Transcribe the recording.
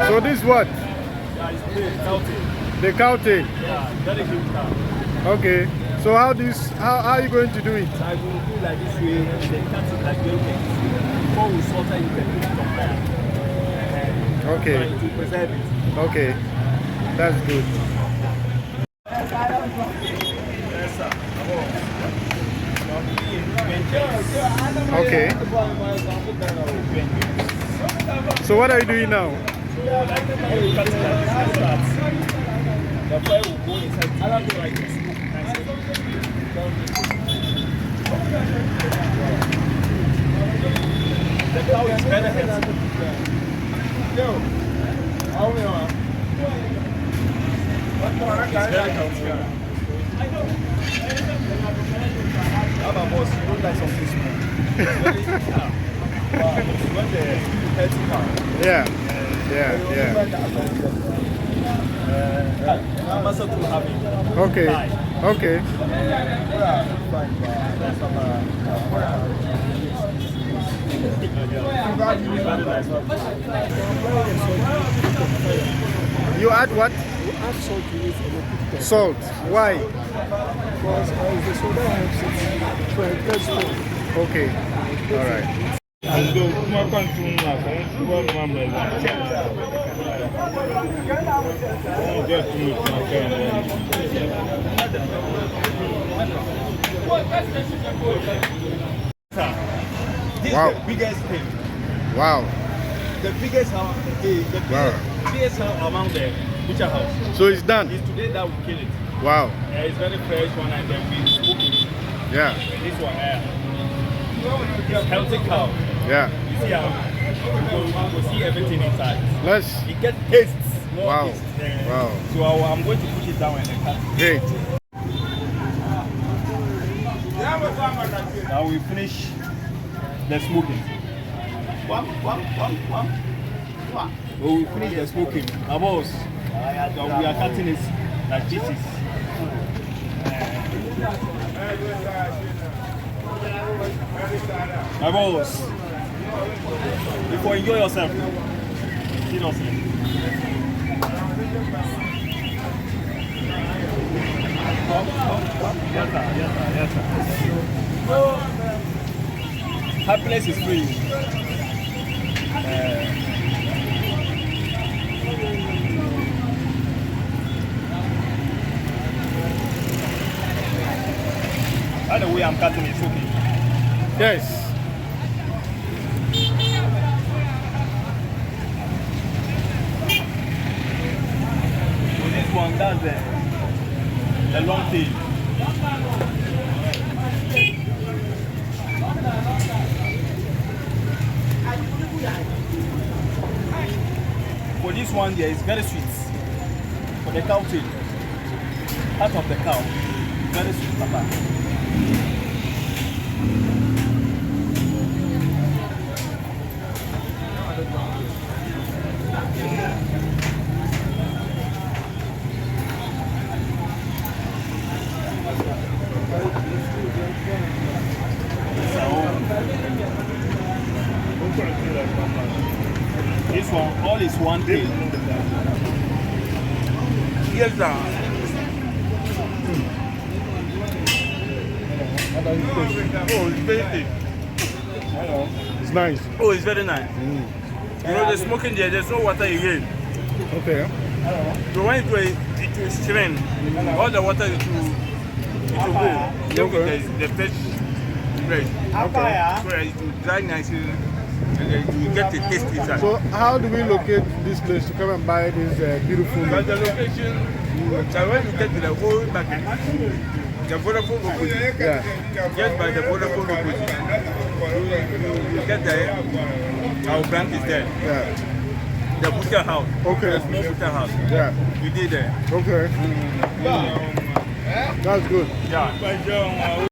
So this is what? Yeah, it's the cow tail. The cow tail. Yeah, very good cow. Okay. So how are you going to do it? I will do like this way and then cut it like this. Before we slaughter, you can put it on fire. Okay. To preserve it. Okay. That's good. Yes, sir. Okay. So what are you doing now? Cut it like this. The fire will go inside. I like it like this. The cow is very healthy. Yo, how are you? It's very healthy. I'm a boss. You don't like something small. Wow. When the healthy cow. Yeah. I'm also too happy. Okay. Okay. You add what? You add salt to it and you put it. Salt. Why? Because the soda helps it to enhance flavor. Okay. All right. This Wow. is the biggest thing. Wow. The biggest house, Wow. biggest house among the butcher house. So it's done. It's today that we kill it. Wow. It's very fresh one and then we smoke it. Yeah. This one, it's healthy cow. Yeah. You see how we see everything inside. Let's. It gets taste. More Wow. taste. Wow. So I'm going to push it down and then cut. Great. Now we finish the smoking. So we finish the smoking. Now boss, we are cutting it like pieces. My boss, before enjoy yourself, seriously. Yes, sir. Happiness is free. By the way, I'm cutting it, okay. Yes. So this one, that's the long tail. For this one there is very sweet. For the cow tail, part of the cow, very sweet, papa. This one, all is one tail. Yes, sir. Oh, it's very thick. It's nice. Oh, it's very nice. You know, the smoking there, there's no water again. Okay. So when it will strain, all the water it will go. Okay. The fish fresh. Okay. So it will dry nicely and then you get the taste inside. So how do we locate this place to come and buy this beautiful But meat? the location, when you get to the whole market, the Vodafone opposite, Yeah. just by the Vodafone opposite, you get there, our branch is there. Yeah. The butcher house, Okay. the small butcher house, Yeah. we did there. Okay. That's good. Yeah.